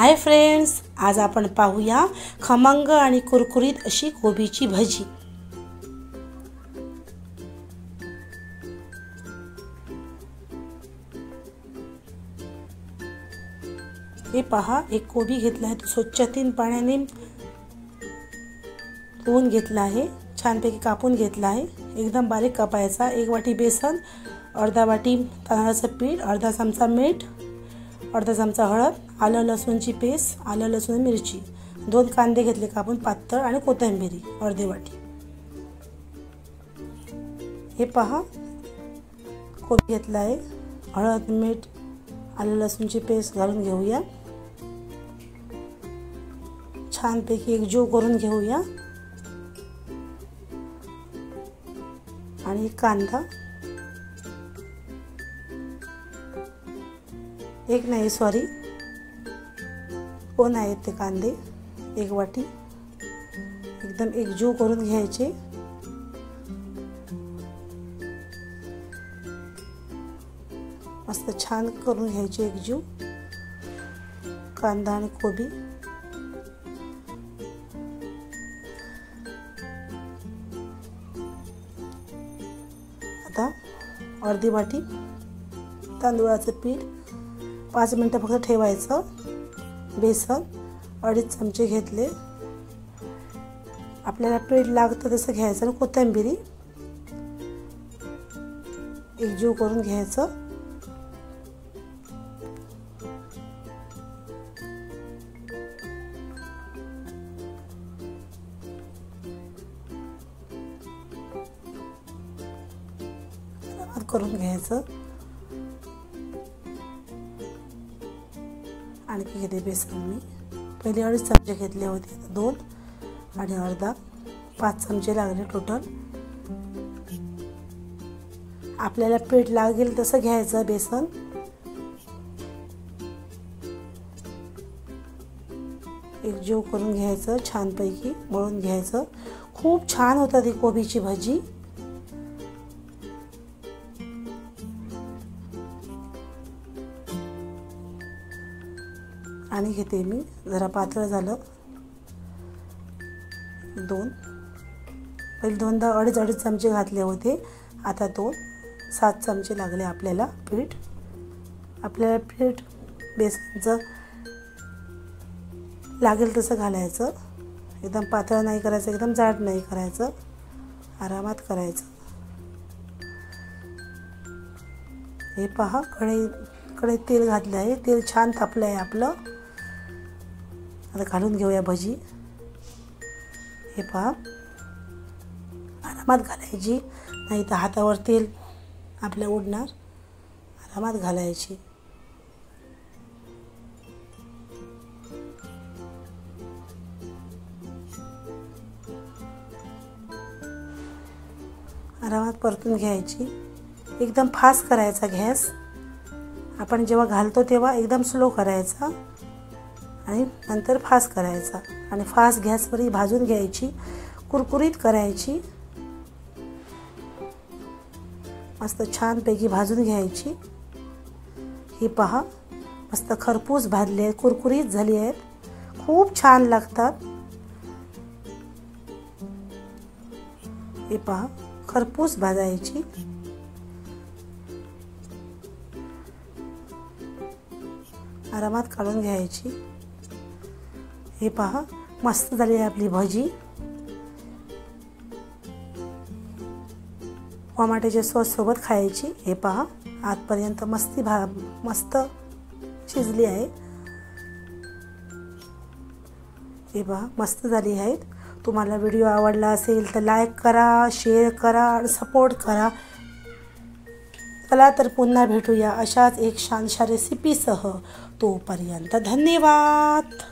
Hi friends, आज आपण पाहूया खमंग आणि कुरकुरीत अशी कोबीची भजी। हे पहा, एक कोबी घेतला आहे, तो स्वच्छ 3 पाण्याने धुवून घेतला आहे, छानपैकी कापून घेतला आहे। एकदम बारीक कापायचा। 1 वाटी बेसन, अर्धा वाटी तांदळाचं पीठ, अर्धा चमचा मीठ, अर्धा चमचा हळद, आलं लसूणची पेस्ट, आलं लसूण मिरची, 2 कांदे घेतले कापून पातळ आणि कोथिंबीर अर्धी वाटी। हे पहा, कोबी घेतला आहे, हळद मीठ आलं लसूणची पेस्ट घालून घेऊया, छानपैकी एकजीव करून घेऊया। आणि कांदा, एक नाही सॉरी 2 आहेत ते कांदे, 1 वाटी एकदम एकजीव करून घ्यायचे। मस्त छान करून घ्यायचे एकजीव कांदा आणि कोबी। आता अर्धी वाटी तांदूळाचं पीठ 5 मिनिटं फक्त ठेवायचं। बेसन 2.5 चमचे घेतले, आपल्याला पीठ लागतं तसं घ्यायचं आणि कोथिंबीर एकजीव करून घ्यायचं। करून घ्यायचं। आणखी घेते बेसन मी पहिले 2.5 चमचे घेतले होते, 2 आणि अर्धा 5 चमचे लागले टोटल। आपल्याला पीठ लागेल तसं घ्यायचं बेसन। एकजीव करून घ्यायचं, छानपैकी मळून घ्यायचं। खूप छान होतात ही कोबीची भजी। आणि घेते मी जरा पातळ झालं 2 पहिले 2-2.5 चमचे घातले होते, आता 7 चमचे लागले आपल्याला पीठ। आपल्याला पीठ बेसनचं लागेल तसं घालायचं, एकदम पातळ नाही करायचं, एकदम जाड नाही करायचं, आरामात करायचं। हे पहा, कढईत तेल घातलं आहे, तेल छान तापलं आहे आपलं। आता घालून घेऊया भजी। हे पहा, आरामात घालायची, नाही तर हातावर तेल आपल्या उडणार, आरामात घालायची। आरामात परतून घ्यायची, एकदम फास्ट करायचा गॅस। आपण जेव्हा घालतो तेव्हा एकदम स्लो करायचा आणि नंतर फास्ट करायचा आणि फास्ट गॅसवर भाजून घ्यायची, कुरकुरीत करायची, मस्त छानपैकी भाजून घ्यायची। ही पहा, मस्त खरपूस भाजले आहेत, कुरकुरीत झाली आहेत, खूप छान लागतात। हे पहा, खरपूस भाजायची। आरामात काढून घ्यायची। हे पहा, मस्त झाली आहे आपली भजी। टमाट्याच्या सॉस सोबत खायची। हे पहा, आतपर्यंत मस्त शिजली आहे। हे पहा, मस्त झाली आहेत। तुम्हाला व्हिडिओ आवडला असेल तर लाईक करा, शेअर करा आणि सपोर्ट करा। चला तर पुन्हा भेटूया अशाच एक छानशा रेसिपीसह। तोपर्यंत धन्यवाद।